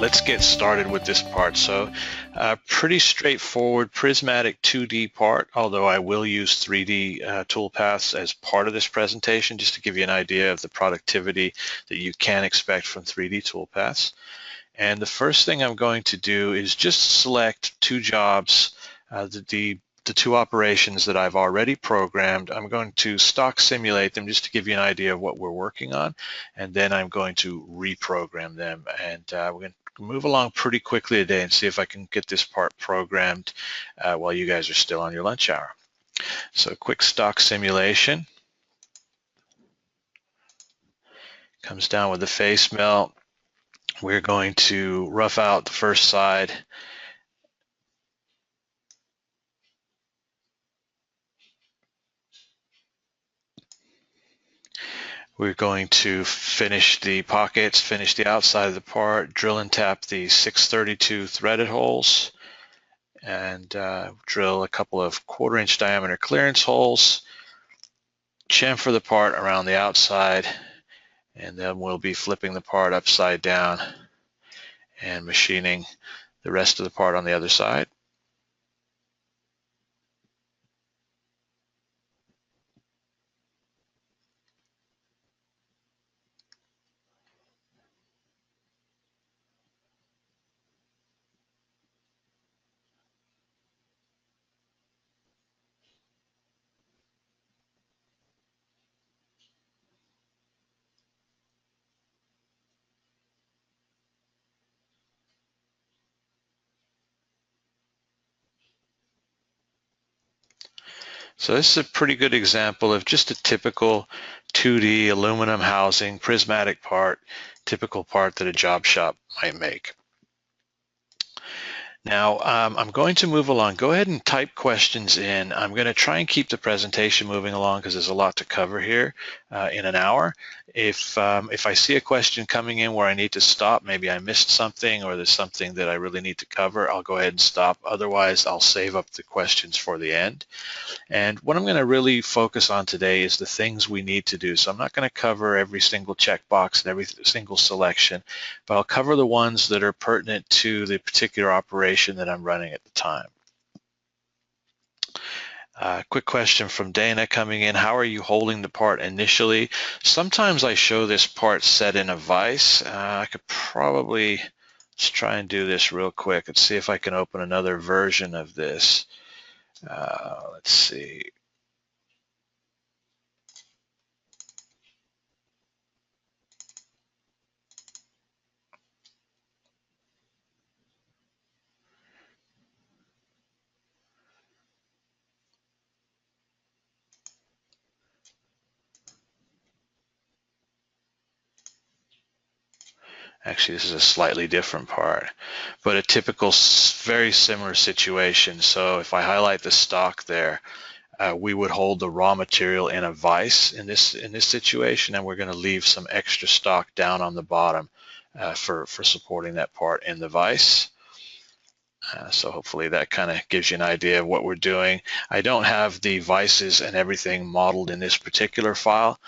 let's get started with this part. So pretty straightforward prismatic 2D part, although I will use 3D toolpaths as part of this presentation just to give you an idea of the productivity that you can expect from 3D toolpaths. And the first thing I'm going to do is just select two jobs, the two operations that I've already programmed. I'm going to stock simulate them just to give you an idea of what we're working on, and then I'm going to reprogram them. And we're going to move along pretty quickly today and see if I can get this part programmed while you guys are still on your lunch hour. So quick stock simulation. Comes down with the face mill. We're going to rough out the first side. We're going to finish the pockets, finish the outside of the part, drill and tap the 632 threaded holes, and drill a couple of 1/4 inch diameter clearance holes, chamfer the part around the outside, and then we'll be flipping the part upside down and machining the rest of the part on the other side. So this is a pretty good example of just a typical 2D aluminum housing, prismatic part, typical part that a job shop might make. Now, I'm going to move along. Go ahead and type questions in. I'm going to try and keep the presentation moving along because there's a lot to cover here in an hour. If I see a question coming in where I need to stop, maybe I missed something or there's something that I really need to cover, I'll go ahead and stop. Otherwise, I'll save up the questions for the end. And what I'm going to really focus on today is the things we need to do. So I'm not going to cover every single checkbox and every single selection, but I'll cover the ones that are pertinent to the particular operation that I'm running at the time. Quick question from Dana coming in. How are you holding the part initially? Sometimes I show this part set in a vise. I could probably, let's try and do this real quick. Let's see if I can open another version of this. Let's see. Actually, this is a slightly different part, but a typical, very similar situation. So if I highlight the stock there, we would hold the raw material in a vise in this situation, and we're going to leave some extra stock down on the bottom for supporting that part in the vise. So hopefully that kind of gives you an idea of what we're doing. I don't have the vices and everything modeled in this particular file,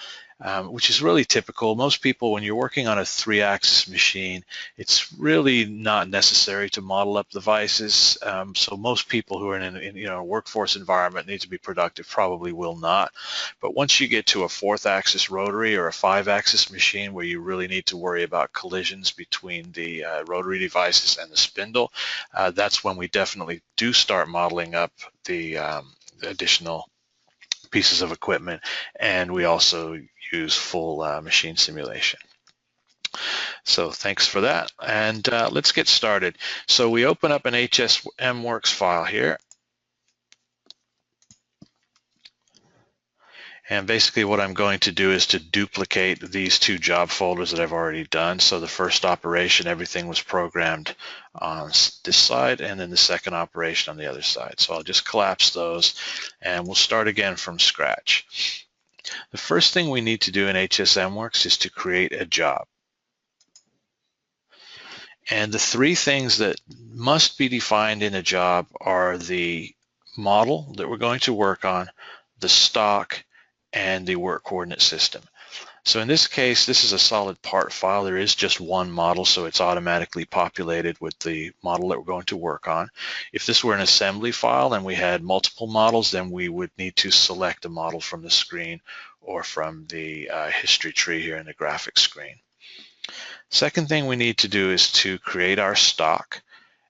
which is really typical. Most people, when you're working on a 3-axis machine, it's really not necessary to model up the vices. So most people who are in a workforce environment need to be productive probably will not. But once you get to a 4th-axis rotary or a 5-axis machine where you really need to worry about collisions between the rotary devices and the spindle, that's when we definitely do start modeling up the additional pieces of equipment, and we also use full machine simulation. So thanks for that, and let's get started. So we open up an HSMWorks file here, and basically what I'm going to do is to duplicate these two job folders that I've already done. So the first operation, everything was programmed on this side, and then the second operation on the other side. So I'll just collapse those, and we'll start again from scratch. The first thing we need to do in HSMWorks is to create a job. And the three things that must be defined in a job are the model that we're going to work on, the stock, and the work coordinate system. So in this case, this is a solid part file. There is just one model, so it's automatically populated with the model that we're going to work on. If this were an assembly file and we had multiple models, then we would need to select a model from the screen or from the history tree here in the graphics screen. Second thing we need to do is to create our stock.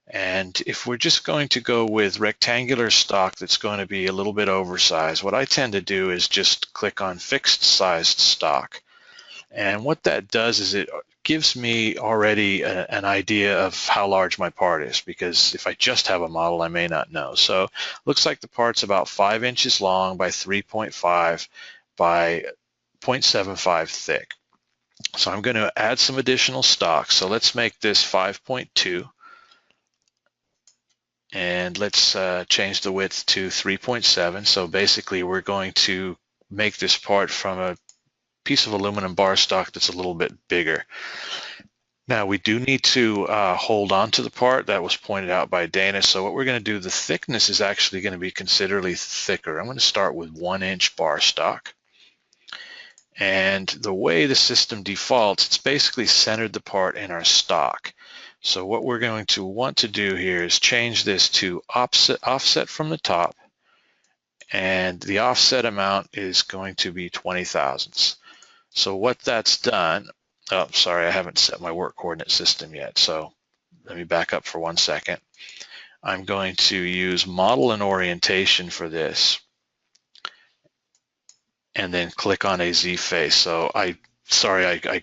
And if we're just going to go with rectangular stock that's going to be a little bit oversized, what I tend to do is just click on fixed sized stock. And what that does is it gives me already an idea of how large my part is, because if I just have a model, I may not know. So looks like the part's about 5 inches long by 3.5 by 0.75 thick. So I'm going to add some additional stock. So let's make this 5.2. And let's change the width to 3.7. So basically we're going to make this part from a piece of aluminum bar stock that's a little bit bigger. Now we do need to hold on to the part. That was pointed out by Dana. So what we're going to do, the thickness is actually going to be considerably thicker. I'm going to start with 1-inch bar stock. And the way the system defaults, it's basically centered the part in our stock. So what we're going to want to do here is change this to offset from the top, and the offset amount is going to be 20 thousandths. So what that's done, oh, sorry, I haven't set my work coordinate system yet, so let me back up for 1 second. I'm going to use model and orientation for this, and then click on a Z face. So I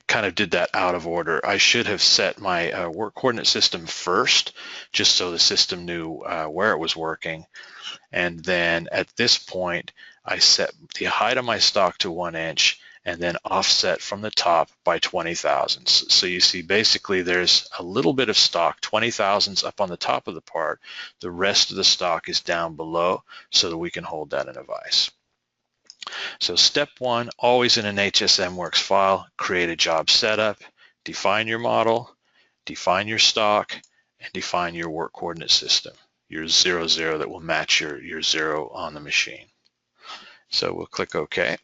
kind of did that out of order. I should have set my work coordinate system first, just so the system knew where it was working. And then at this point, I set the height of my stock to 1 inch and then offset from the top by 20 thousandths. So you see basically there's a little bit of stock, 20 thousandths up on the top of the part. The rest of the stock is down below so that we can hold that in a vise. So step 1, always in an HSMWorks file, create a job setup, define your model, define your stock, and define your work coordinate system, your 0, 0 that will match your 0 on the machine. So we'll click OK.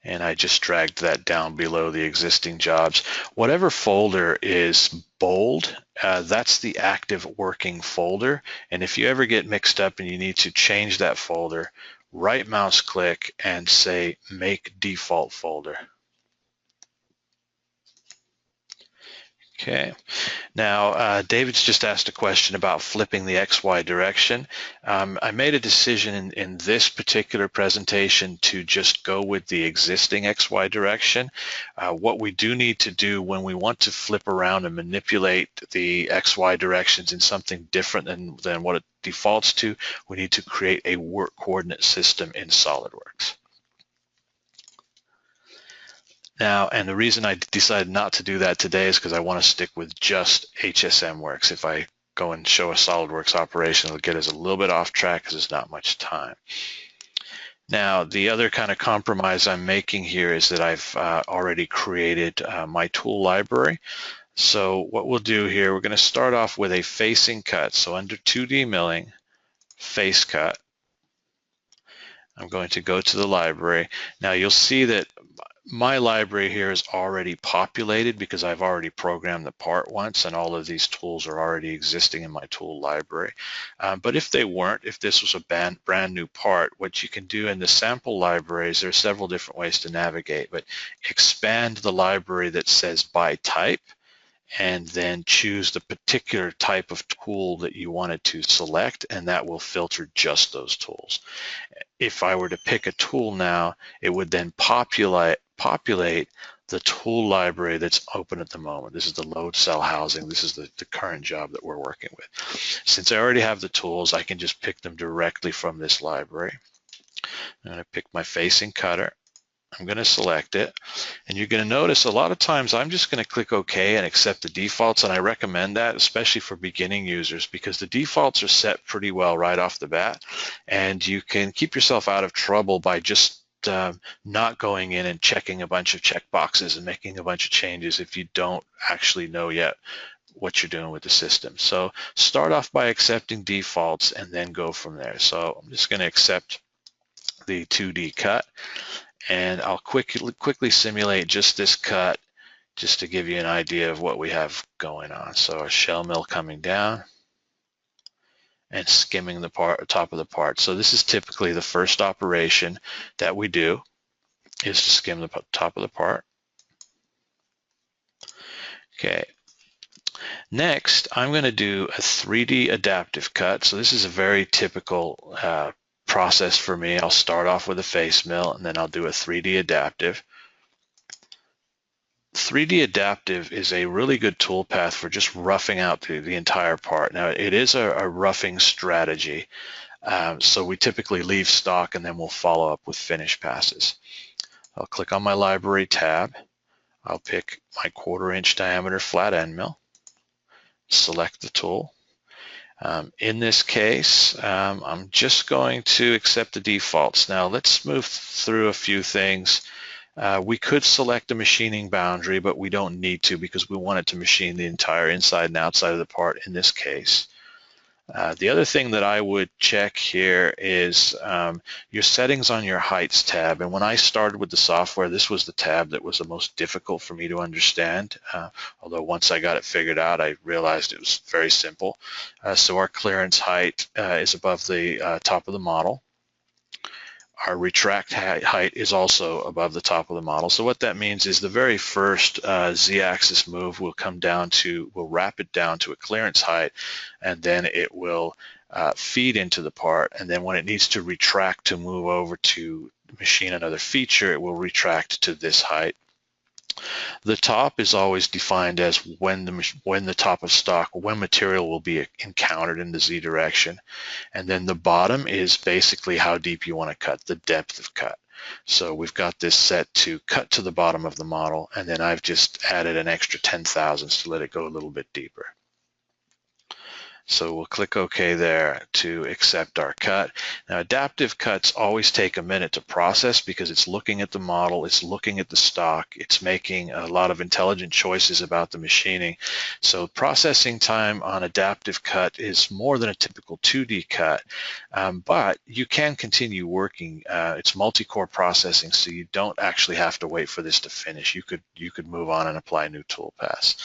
And I just dragged that down below the existing jobs. Whatever folder is bold, that's the active working folder. And if you ever get mixed up and you need to change that folder, right mouse click and say make default folder. Okay, now David's just asked a question about flipping the XY direction. I made a decision in this particular presentation to just go with the existing XY direction. What we do need to do when we want to flip around and manipulate the XY directions in something different than what it defaults to, we need to create a work coordinate system in SolidWorks. Now, and the reason I decided not to do that today is because I want to stick with just HSMWorks. If I go and show a SolidWorks operation, it'll get us a little bit off track because there's not much time. Now, the other kind of compromise I'm making here is that I've already created my tool library. So what we'll do here, we're going to start off with a facing cut. So under 2D milling, face cut, I'm going to go to the library. Now you'll see that my library here is already populated because I've already programmed the part once, and all of these tools are already existing in my tool library. But if they weren't, if this was a brand new part, what you can do in the sample libraries, there are several different ways to navigate, but expand the library that says by type, and then choose the particular type of tool that you wanted to select, and that will filter just those tools. If I were to pick a tool now, it would then populate the tool library that's open at the moment. This is the load cell housing. This is the current job that we're working with. Since I already have the tools, I can just pick them directly from this library. I'm going to pick my facing cutter. I'm going to select it, and you're going to notice a lot of times I'm just going to click OK and accept the defaults, and I recommend that especially for beginning users because the defaults are set pretty well right off the bat, and you can keep yourself out of trouble by just not going in and checking a bunch of checkboxes and making a bunch of changes if you don't actually know yet what you're doing with the system. So start off by accepting defaults and then go from there. So I'm just going to accept the 2D cut, and I'll quickly simulate just this cut just to give you an idea of what we have going on. So a shell mill coming down and skimming the top of the part. So this is typically the first operation that we do, is to skim the top of the part. Okay. Next, I'm going to do a 3D adaptive cut. So this is a very typical process for me. I'll start off with a face mill, and then I'll do a 3D adaptive. 3D adaptive is a really good toolpath for just roughing out the entire part. Now, it is a roughing strategy, so we typically leave stock and then we'll follow up with finish passes. I'll click on my library tab. I'll pick my 1/4 inch diameter flat end mill, select the tool. In this case, I'm just going to accept the defaults. Now let's move through a few things. We could select a machining boundary, but we don't need to because we want it to machine the entire inside and outside of the part in this case. The other thing that I would check here is your settings on your heights tab. And when I started with the software, this was the tab that was the most difficult for me to understand. Although once I got it figured out, I realized it was very simple. So our clearance height is above the top of the model. Our retract height is also above the top of the model. So what that means is the very first Z-axis move will we'll wrap it down to a clearance height, and then it will feed into the part. And then when it needs to retract to move over to machine another feature, it will retract to this height. The top is always defined as when the top of stock, when material will be encountered in the Z direction. And then the bottom is basically how deep you want to cut, the depth of cut. So we've got this set to cut to the bottom of the model, and then I've just added an extra 10 thousandths to let it go a little bit deeper. So we'll click OK there to accept our cut. Now, adaptive cuts always take a minute to process because it's looking at the model, it's looking at the stock, it's making a lot of intelligent choices about the machining. So processing time on adaptive cut is more than a typical 2D cut, but you can continue working. It's multi-core processing, so you don't actually have to wait for this to finish. You could move on and apply new toolpaths.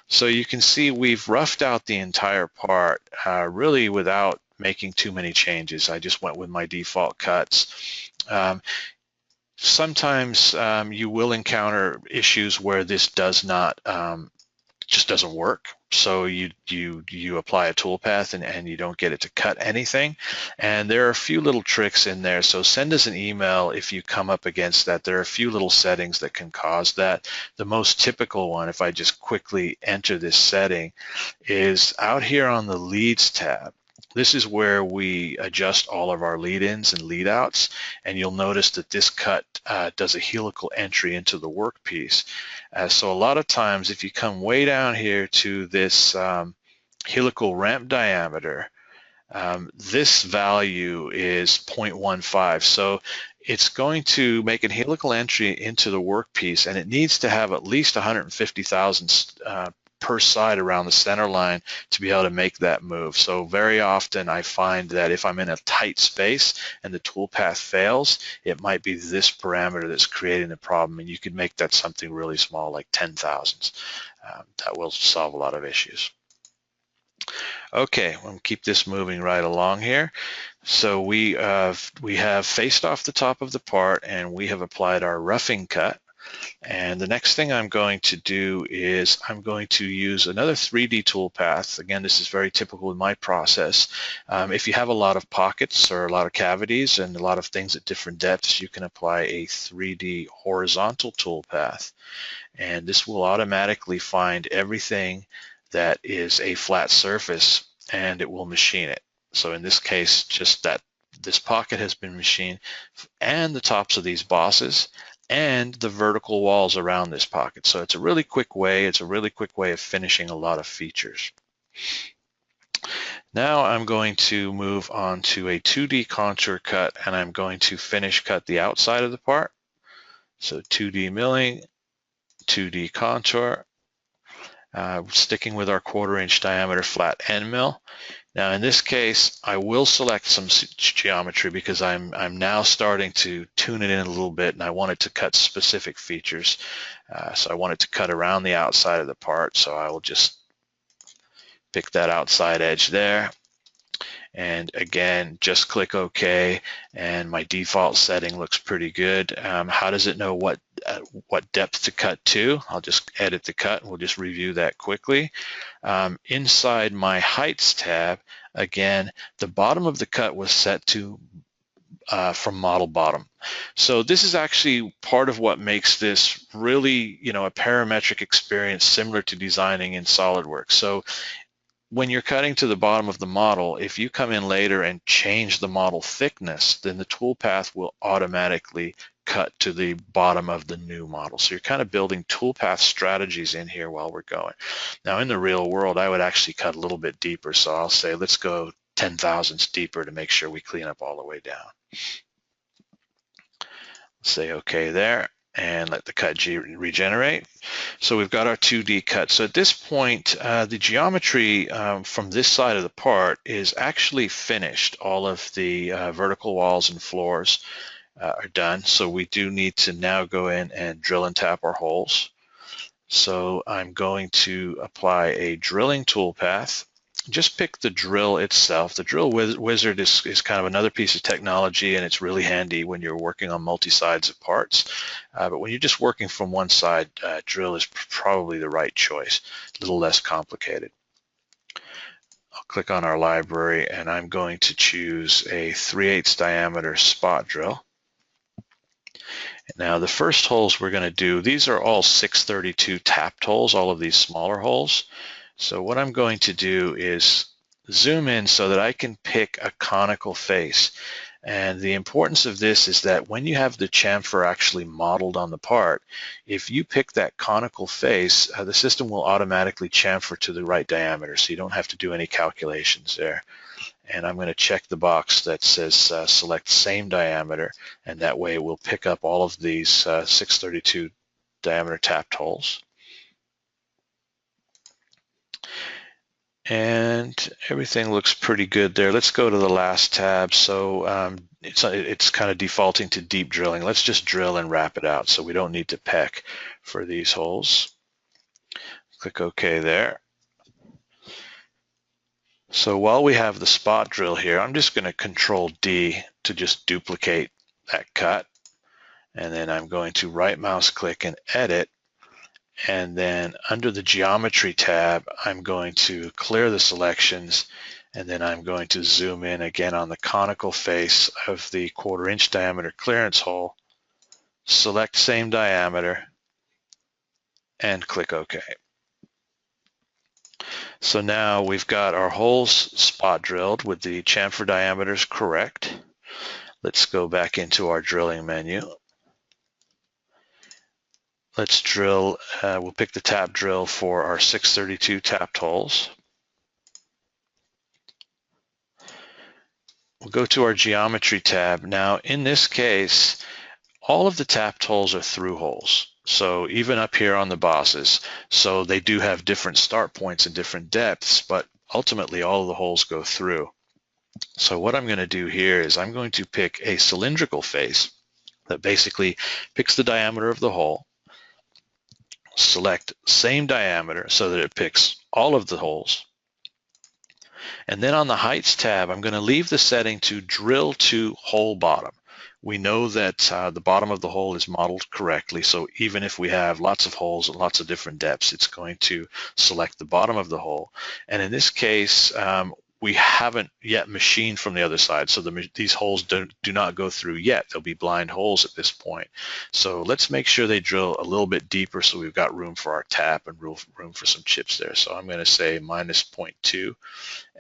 So you can see we've roughed out the entire part really without making too many changes. I just went with my default cuts. Sometimes you will encounter issues where this does not just doesn't work. So you apply a toolpath and you don't get it to cut anything. And there are a few little tricks in there. So send us an email if you come up against that. There are a few little settings that can cause that. The most typical one, if I just quickly enter this setting, is out here on the leads tab. This is where we adjust all of our lead-ins and lead-outs, and you'll notice that this cut does a helical entry into the workpiece. So a lot of times, if you come way down here to this helical ramp diameter, this value is 0.15. So it's going to make a helical entry into the workpiece, and it needs to have at least 150 thousandths per side around the center line to be able to make that move. So very often I find that if I'm in a tight space and the toolpath fails, it might be this parameter that's creating the problem, and you can make that something really small, like 10 thousandths. That will solve a lot of issues. Okay, we'll keep this moving right along here. So we have faced off the top of the part, and we have applied our roughing cut. And the next thing I'm going to do is I'm going to use another 3D toolpath. Again, this is very typical in my process. If you have a lot of pockets or a lot of cavities and a lot of things at different depths, you can apply a 3D horizontal toolpath. And this will automatically find everything that is a flat surface, and it will machine it. So in this case, just that this pocket has been machined, and the tops of these bosses, and the vertical walls around this pocket. So it's a really quick way. It's a really quick way of finishing a lot of features. Now I'm going to move on to a 2D contour cut, and I'm going to finish cut the outside of the part. So 2D milling, 2D contour, sticking with our 1/4 inch diameter flat end mill. Now in this case, I will select some geometry because I'm now starting to tune it in a little bit, and I want it to cut specific features. So I want it to cut around the outside of the part, so I will just pick that outside edge there. And again, just click OK, and my default setting looks pretty good. How does it know what depth to cut to? I'll just edit the cut, and we'll just review that quickly. Inside my heights tab, again, the bottom of the cut was set to from model bottom. So this is actually part of what makes this really, a parametric experience similar to designing in SolidWorks. So when you're cutting to the bottom of the model, if you come in later and change the model thickness, then the toolpath will automatically cut to the bottom of the new model. So you're kind of building toolpath strategies in here while we're going. Now in the real world, I would actually cut a little bit deeper. So I'll say, let's go 10 thousandths deeper to make sure we clean up all the way down. Say OK there, and let the cut regenerate. So we've got our 2D cut. So at this point, the geometry from this side of the part is actually finished. All of the vertical walls and floors are done. So we do need to now go in and drill and tap our holes. So I'm going to apply a drilling toolpath. Just pick the drill itself. The drill wizard is kind of another piece of technology, and it's really handy when you're working on multi-sides of parts. But when you're just working from one side, drill is probably the right choice, a little less complicated. I'll click on our library, and I'm going to choose a 3/8 diameter spot drill. Now the first holes we're going to do, these are all 632 tapped holes, all of these smaller holes. So what I'm going to do is zoom in so that I can pick a conical face. And the importance of this is that when you have the chamfer actually modeled on the part, if you pick that conical face, the system will automatically chamfer to the right diameter, so you don't have to do any calculations there. And I'm going to check the box that says select same diameter, and that way it will pick up all of these 632 diameter tapped holes. And everything looks pretty good there. Let's go to the last tab. So it's kind of defaulting to deep drilling. Let's just drill and wrap it out, so we don't need to peck for these holes. Click OK there. So while we have the spot drill here, I'm just going to Control D to just duplicate that cut. And then I'm going to right mouse click and edit. And then under the geometry tab, I'm going to clear the selections, and then I'm going to zoom in again on the conical face of the 1/4 inch diameter clearance hole, select same diameter, and click OK. So now we've got our holes spot drilled with the chamfer diameters correct. Let's go back into our drilling menu. Let's drill, we'll pick the tap drill for our 632 tapped holes. We'll go to our geometry tab. Now in this case, all of the tapped holes are through holes. So even up here on the bosses, so they do have different start points and different depths, but ultimately all of the holes go through. So what I'm going to do here is I'm going to pick a cylindrical face that basically picks the diameter of the hole, select same diameter so that it picks all of the holes. And then on the heights tab, I'm going to leave the setting to drill to hole bottom. We know that the bottom of the hole is modeled correctly, so even if we have lots of holes and lots of different depths, it's going to select the bottom of the hole. And in this case, we haven't yet machined from the other side, so these holes do not go through yet. They'll be blind holes at this point. So let's make sure they drill a little bit deeper so we've got room for our tap and room for some chips there. So I'm going to say -0.2,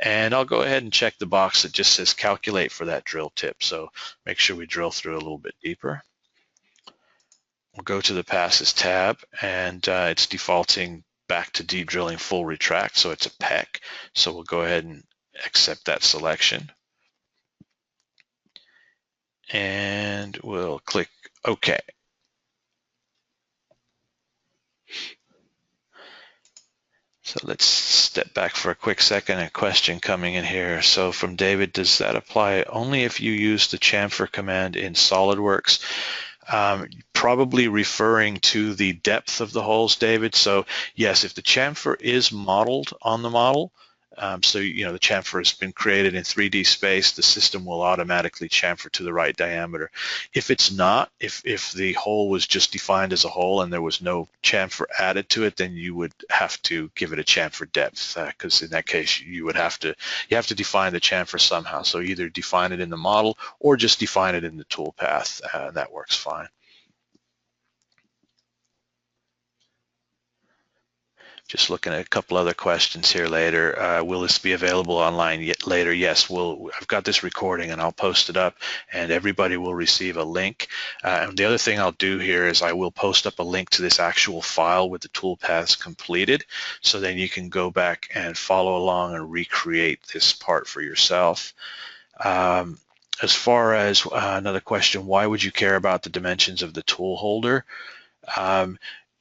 and I'll go ahead and check the box that just says calculate for that drill tip. So make sure we drill through a little bit deeper. We'll go to the passes tab, and it's defaulting back to deep drilling full retract, so it's a peck. So we'll go ahead and accept that selection, and we'll click OK. So let's step back for a quick second. A question coming in here. So from David, does that apply only if you use the chamfer command in SolidWorks? Probably referring to the depth of the holes, David. So yes, if the chamfer is modeled on the model, so the chamfer has been created in 3D space, the system will automatically chamfer to the right diameter. If it's not, if the hole was just defined as a hole and there was no chamfer added to it, then you would have to give it a chamfer depth, because in that case you have to define the chamfer somehow. So either define it in the model or just define it in the toolpath. That works fine. Just looking at a couple other questions here later. Will this be available online later? Yes, I've got this recording and I'll post it up and everybody will receive a link. And the other thing I'll do here is I will post up a link to this actual file with the toolpaths completed, so then you can go back and follow along and recreate this part for yourself. As far as another question, why would you care about the dimensions of the tool holder?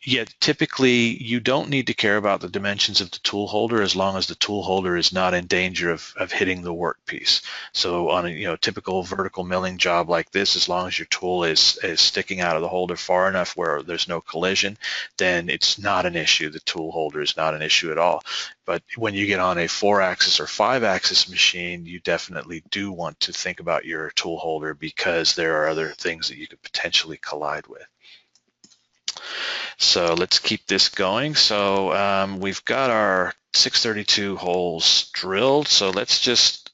Yeah, typically you don't need to care about the dimensions of the tool holder as long as the tool holder is not in danger of hitting the workpiece. So on a typical vertical milling job like this, as long as your tool is sticking out of the holder far enough where there's no collision, then it's not an issue. The tool holder is not an issue at all. But when you get on a 4-axis or 5-axis machine, you definitely do want to think about your tool holder, because there are other things that you could potentially collide with. So let's keep this going. So we've got our 632 holes drilled. So let's just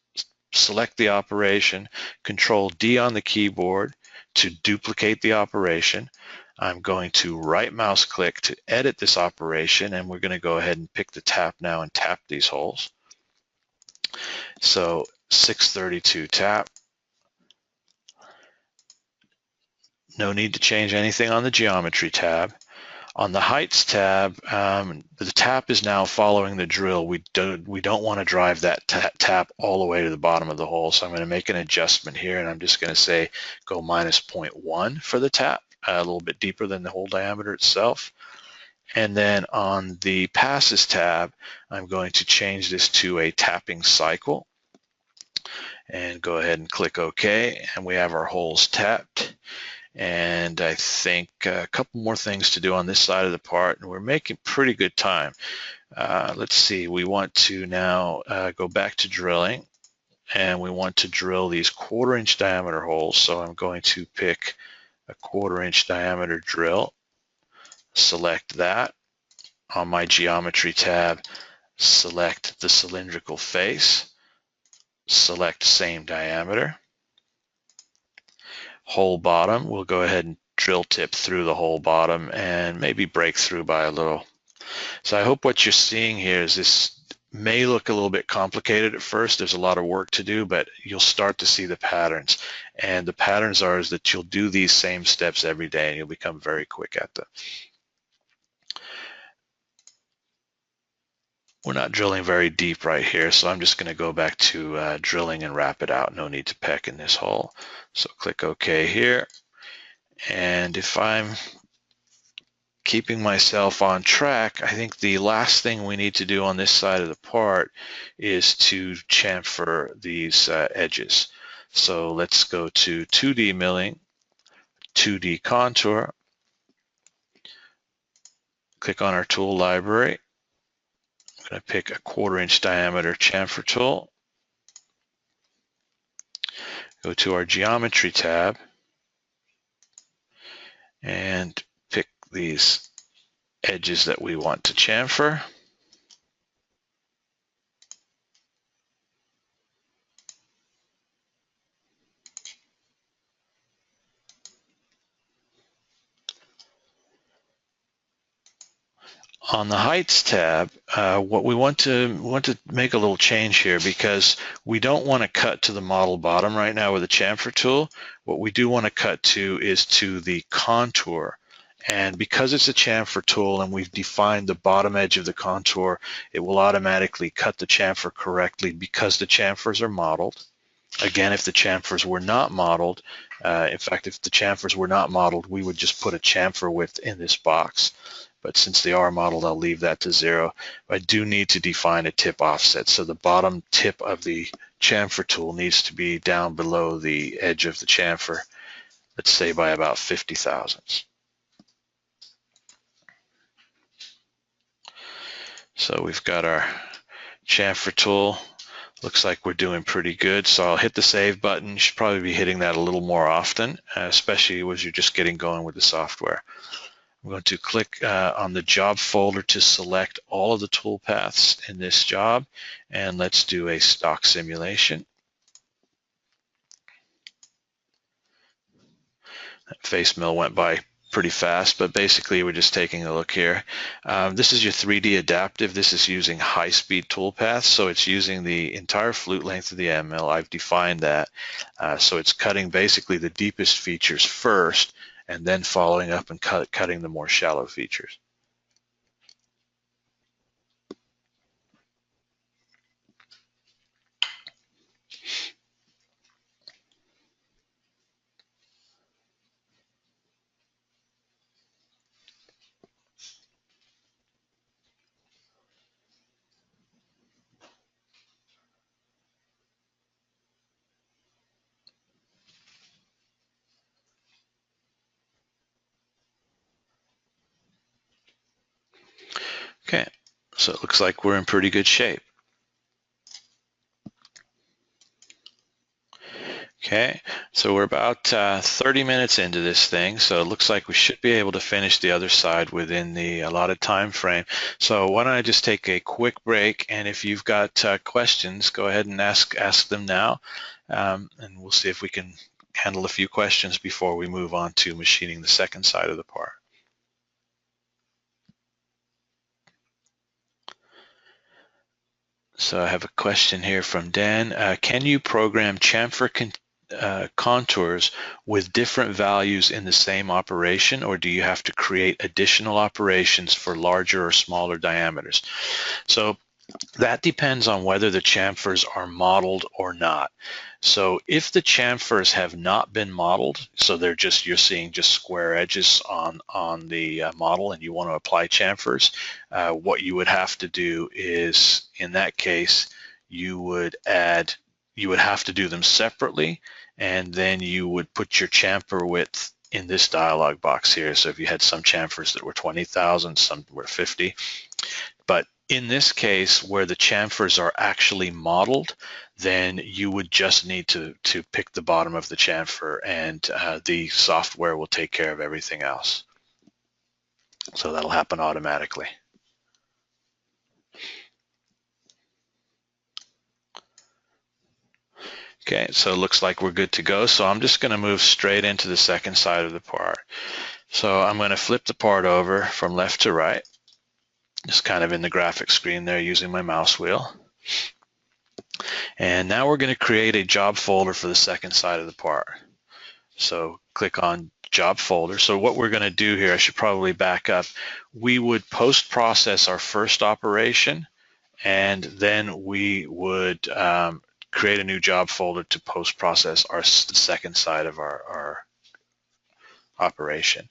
select the operation, Control D on the keyboard to duplicate the operation. I'm going to right mouse click to edit this operation, and we're going to go ahead and pick the tap now and tap these holes. So 632 tap. No need to change anything on the geometry tab. On the heights tab, the tap is now following the drill. We don't want to drive that tap all the way to the bottom of the hole. So I'm going to make an adjustment here, and I'm just going to say go minus 0.1 for the tap, a little bit deeper than the hole diameter itself. And then on the passes tab, I'm going to change this to a tapping cycle and go ahead and click OK. And we have our holes tapped. And I think a couple more things to do on this side of the part, and we're making pretty good time. Let's see, we want to now go back to drilling, and we want to drill these 1/4-inch diameter holes. So I'm going to pick a 1/4-inch diameter drill, select that. On my geometry tab, select the cylindrical face, select same diameter. Hole bottom, we'll go ahead and drill tip through the hole bottom and maybe break through by a little. So I hope what you're seeing here is this may look a little bit complicated at first. There's a lot of work to do, but you'll start to see the patterns. And the patterns are that you'll do these same steps every day and you'll become very quick at them. We're not drilling very deep right here, so I'm just going to go back to drilling and wrap it out. No need to peck in this hole. So click OK here. And if I'm keeping myself on track, I think the last thing we need to do on this side of the part is to chamfer these edges. So let's go to 2D milling, 2D contour, click on our tool library. I'm going to pick a 1/4-inch diameter chamfer tool, go to our geometry tab, and pick these edges that we want to chamfer. On the heights tab, what we want to make a little change here, because we don't want to cut to the model bottom right now with the chamfer tool. What we do want to cut to is to the contour. And because it's a chamfer tool and we've defined the bottom edge of the contour, it will automatically cut the chamfer correctly because the chamfers are modeled. Again, if the chamfers were not modeled, in fact, if the chamfers were not modeled, we would just put a chamfer width in this box. but since they are modeled, I'll leave that to 0. I do need to define a tip offset, so the bottom tip of the chamfer tool needs to be down below the edge of the chamfer, let's say by about 50 thousandths. So we've got our chamfer tool. Looks like we're doing pretty good, so I'll hit the save button. You should probably be hitting that a little more often, especially as you're just getting going with the software. I'm going to click on the job folder to select all of the tool paths in this job, and let's do a stock simulation. That face mill went by pretty fast, but basically we're just taking a look here. This is your 3D adaptive. This is using high-speed toolpaths, so it's using the entire flute length of the end mill. I've defined that, so it's cutting basically the deepest features first, and then following up and cutting the more shallow features. Okay, so it looks like we're in pretty good shape. Okay, so we're about 30 minutes into this thing, so it looks like we should be able to finish the other side within the allotted time frame. So why don't I just take a quick break, and if you've got questions, go ahead and ask them now, and we'll see if we can handle a few questions before we move on to machining the second side of the part. So I have a question here from Dan. Can you program chamfer contours with different values in the same operation, or do you have to create additional operations for larger or smaller diameters? So that depends on whether the chamfers are modeled or not. So if the chamfers have not been modeled, so they're just, you're seeing just square edges on the model, and you want to apply chamfers, what you would have to do is, in that case, you would have to do them separately, and then you would put your chamfer width in this dialog box here. So if you had some chamfers that were 20,000, some were 50, but in this case, where the chamfers are actually modeled, then you would just need to pick the bottom of the chamfer, and the software will take care of everything else. So that'll happen automatically. Okay, so it looks like we're good to go. So I'm just going to move straight into the second side of the part. So I'm going to flip the part over from left to right, just kind of in the graphic screen there using my mouse wheel. And now we're going to create a job folder for the second side of the part. So click on job folder. So what we're going to do here, I should probably back up. We would post-process our first operation, and then we would create a new job folder to post-process the second side of our operation.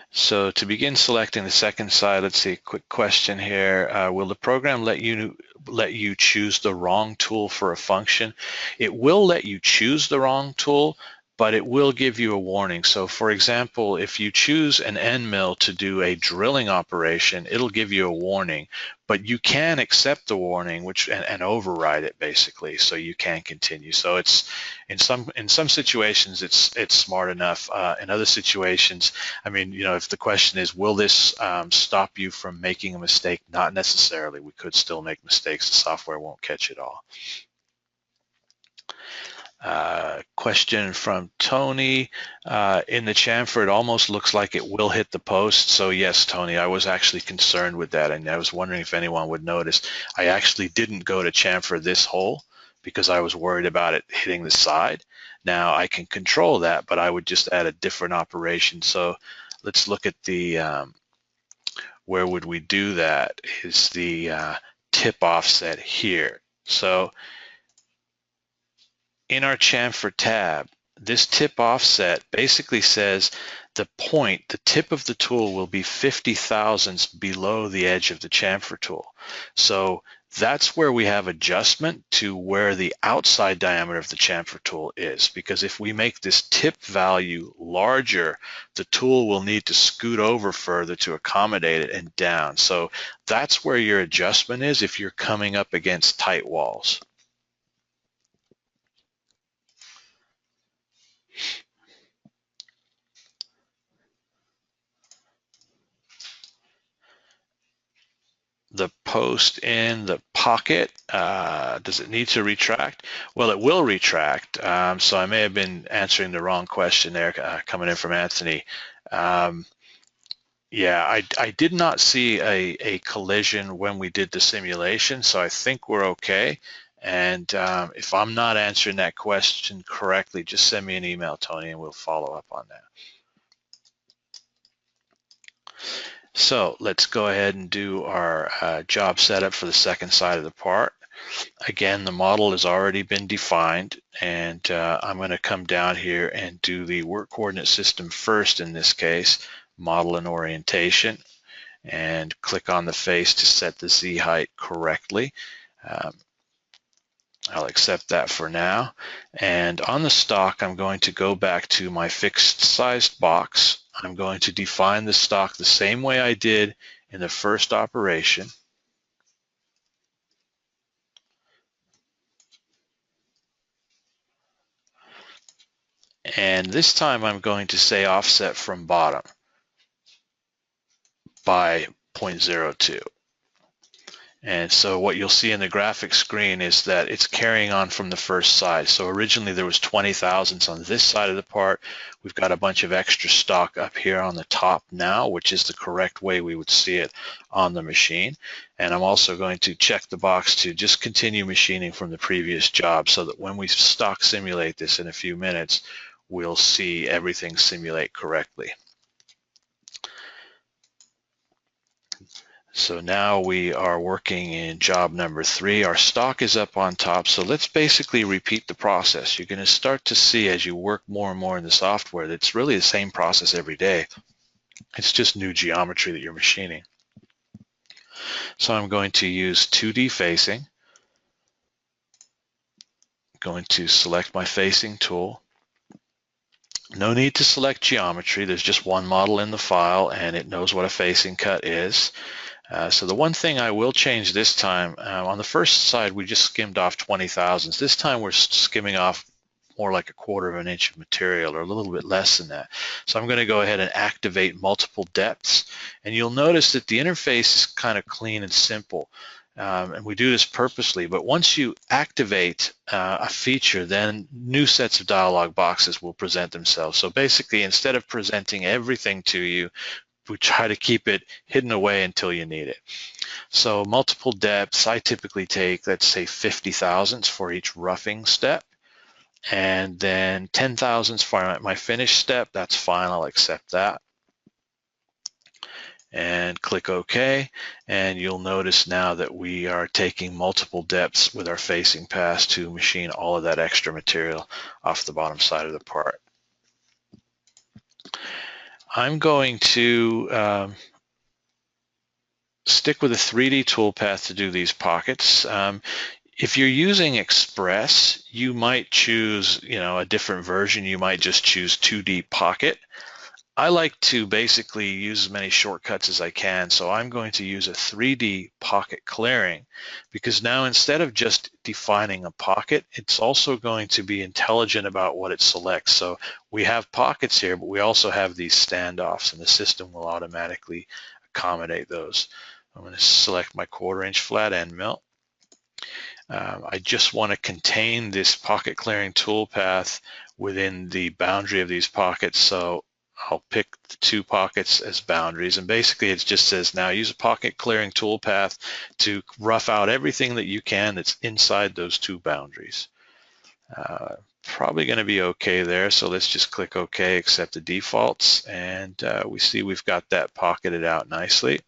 So to begin selecting the second side, let's see, a quick question here. Will the program let you choose the wrong tool for a function? It will let you choose the wrong tool, but it will give you a warning. So for example, if you choose an end mill to do a drilling operation, it'll give you a warning, but you can accept the warning and override it basically, so you can continue. So it's in some situations it's smart enough. In other situations, I mean, you know, if the question is, will this stop you from making a mistake? Not necessarily. We could still make mistakes. The software won't catch it all. Question from Tony. In the chamfer, it almost looks like it will hit the post. So yes, Tony, I was actually concerned with that, and I was wondering if anyone would notice. I actually didn't go to chamfer this hole because I was worried about it hitting the side. Now I can control that, but I would just add a different operation. So let's look at the, where would we do that, is the tip offset here. So in our chamfer tab, this tip offset basically says the point, the tip of the tool will be 50 thousandths below the edge of the chamfer tool. So that's where we have adjustment to where the outside diameter of the chamfer tool is, because if we make this tip value larger, the tool will need to scoot over further to accommodate it and down. So that's where your adjustment is if you're coming up against tight walls. The post in the pocket, does it need to retract? Well, it will retract. So I may have been answering the wrong question there, coming in from Anthony. Yeah, I did not see a collision when we did the simulation, so I think we're okay. And if I'm not answering that question correctly, just send me an email, Tony, and we'll follow up on that. So let's go ahead and do our job setup for the second side of the part. Again, the model has already been defined, and I'm going to come down here and do the work coordinate system first in this case, model and orientation, and click on the face to set the Z height correctly. I'll accept that for now. And on the stock, I'm going to go back to my fixed sized box. I'm going to define the stock the same way I did in the first operation. And this time I'm going to say offset from bottom by 0.02. And so what you'll see in the graphic screen is that it's carrying on from the first side. So originally there was 20 thousandths on this side of the part. We've got a bunch of extra stock up here on the top now, which is the correct way we would see it on the machine. And I'm also going to check the box to just continue machining from the previous job so that when we stock simulate this in a few minutes, we'll see everything simulate correctly. So now we are working in job number 3. Our stock is up on top. So let's basically repeat the process. You're going to start to see as you work more and more in the software that it's really the same process every day. It's just new geometry that you're machining. So I'm going to use 2D facing. I'm going to select my facing tool. No need to select geometry. There's just one model in the file and it knows what a facing cut is. So the one thing I will change this time, on the first side we just skimmed off 20 thousandths. This time we're skimming off more like 1/4 of an inch of material, or a little bit less than that. So I'm going to go ahead and activate multiple depths, and you'll notice that the interface is kind of clean and simple. And we do this purposely, but once you activate a feature, then new sets of dialog boxes will present themselves. So basically, instead of presenting everything to you, we try to keep it hidden away until you need it. So multiple depths, I typically take, let's say 50 thousandths for each roughing step, and then 10 thousandths for my finish step. That's fine, I'll accept that. And click OK, and you'll notice now that we are taking multiple depths with our facing pass to machine all of that extra material off the bottom side of the part. I'm going to stick with a 3D toolpath to do these pockets. If you're using Express, you might choose, a different version. You might just choose 2D pocket. I like to basically use as many shortcuts as I can, so I'm going to use a 3D pocket clearing, because now instead of just defining a pocket, it's also going to be intelligent about what it selects. So we have pockets here, but we also have these standoffs, and the system will automatically accommodate those. I'm going to select my 1/4 inch flat end mill. I just want to contain this pocket clearing toolpath within the boundary of these pockets, so I'll pick the 2 pockets as boundaries, and basically it just says now use a pocket clearing toolpath to rough out everything that you can that's inside those 2 boundaries. Probably going to be okay there, so let's just click OK, accept the defaults, and we see we've got that pocketed out nicely.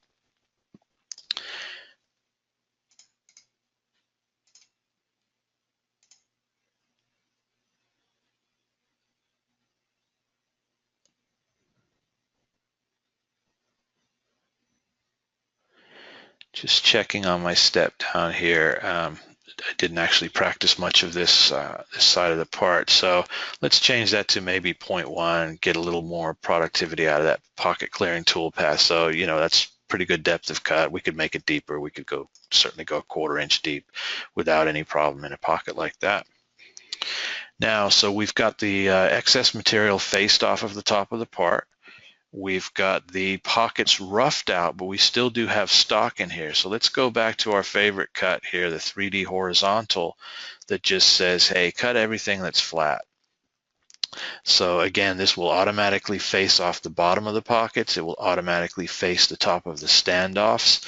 Just checking on my step down here. I didn't actually practice much of this this side of the part, so let's change that to maybe 0.1, get a little more productivity out of that pocket clearing toolpath. So, you know, that's pretty good depth of cut. We could make it deeper. We could certainly go 1/4 inch deep without any problem in a pocket like that. Now, so we've got the excess material faced off of the top of the part. We've got the pockets roughed out, but we still do have stock in here. So let's go back to our favorite cut here, the 3D horizontal, that just says, hey, cut everything that's flat. So again, this will automatically face off the bottom of the pockets. It will automatically face the top of the standoffs.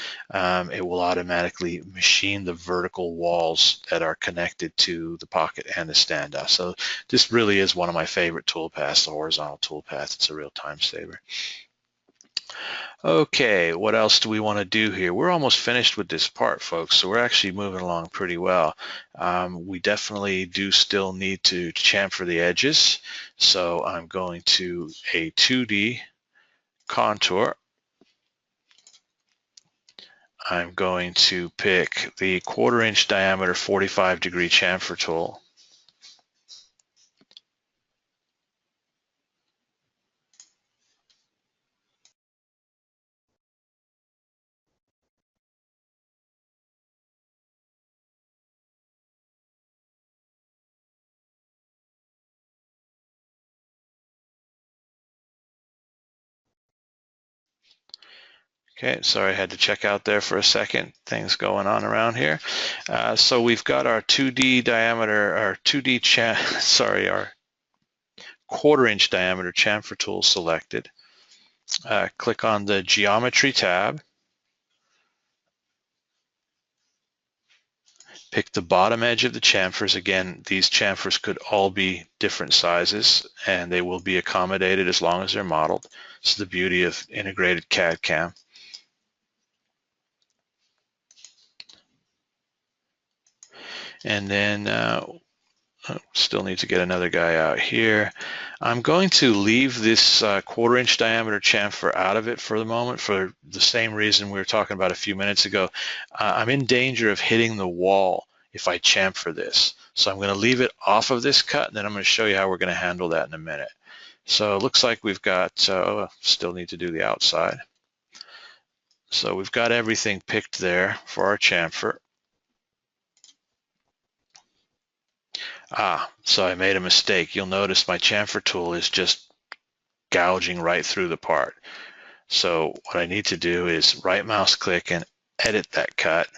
It will automatically machine the vertical walls that are connected to the pocket and the standoff. So this really is one of my favorite toolpaths, the horizontal toolpath. It's a real time saver. Okay, what else do we want to do here? We're almost finished with this part, folks, so we're actually moving along pretty well. We definitely do still need to chamfer the edges, so I'm going to a 2D contour. I'm going to pick the 1/4 inch diameter 45-degree chamfer tool. Okay, sorry, I had to check out there for a second. Things going on around here. So we've got our 2D diameter, our 2D our 1/4 inch diameter chamfer tool selected. Click on the Geometry tab. Pick the bottom edge of the chamfers. Again, these chamfers could all be different sizes, and they will be accommodated as long as they're modeled. It's the beauty of integrated CAD/CAM. And then still need to get another guy out here. I'm going to leave this 1/4 inch diameter chamfer out of it for the moment for the same reason we were talking about a few minutes ago. I'm in danger of hitting the wall if I chamfer this. So I'm going to leave it off of this cut, and then I'm going to show you how we're going to handle that in a minute. So it looks like we've got, still need to do the outside. So we've got everything picked there for our chamfer. So I made a mistake. You'll notice my chamfer tool is just gouging right through the part. So what I need to do is right mouse click and edit that cut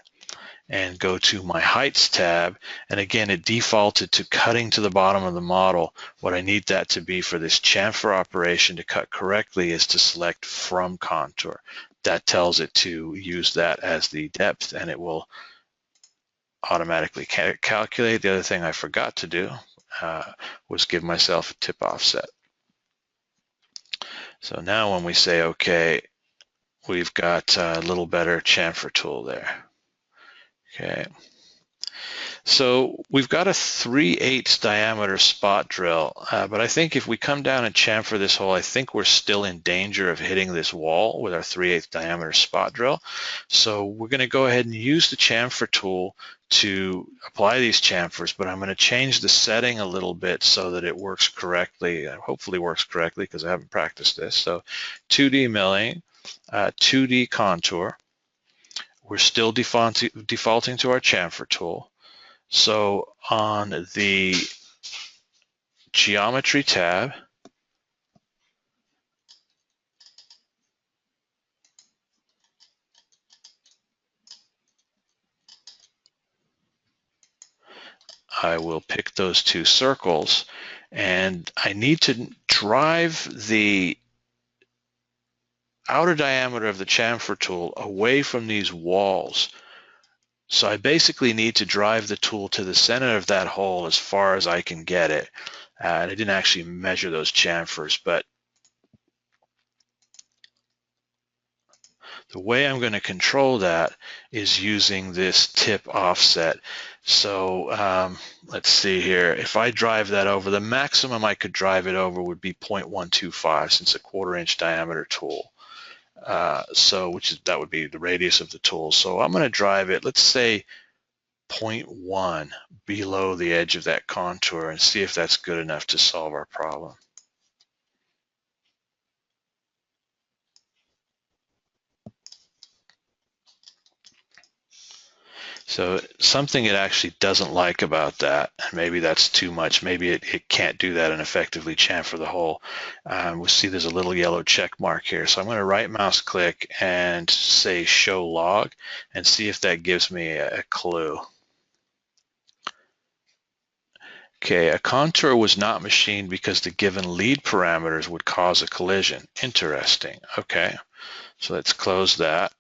and go to my heights tab. And again, it defaulted to cutting to the bottom of the model. What I need that to be for this chamfer operation to cut correctly is to select from contour. That tells it to use that as the depth, and it will automatically calculate. The other thing I forgot to do was give myself a tip offset. So now when we say OK, we've got a little better chamfer tool there. Okay. So we've got a 3/8 diameter spot drill, but I think if we come down and chamfer this hole, I think we're still in danger of hitting this wall with our 3/8 diameter spot drill. So we're going to go ahead and use the chamfer tool to apply these chamfers, but I'm going to change the setting a little bit so that it works correctly, hopefully works correctly because I haven't practiced this. So 2D milling, 2D contour. We're still defaulting to our chamfer tool. So on the Geometry tab, I will pick those two circles, and I need to drive the outer diameter of the chamfer tool away from these walls. So I basically need to drive the tool to the center of that hole as far as I can get it. And I didn't actually measure those chamfers, but the way I'm going to control that is using this tip offset. So let's see here. If I drive that over, the maximum I could drive it over would be 0.125 since a 1/4 inch diameter tool. that would be the radius of the tool. So I'm going to drive it, let's say 0.1 below the edge of that contour, and see if that's good enough to solve our problem. So something it actually doesn't like about that, and maybe that's too much, maybe it can't do that and effectively chamfer the hole. We'll see there's a little yellow check mark here. So I'm going to right mouse click and say show log and see if that gives me a clue. Okay, a contour was not machined because the given lead parameters would cause a collision. Interesting. Okay, so let's close that.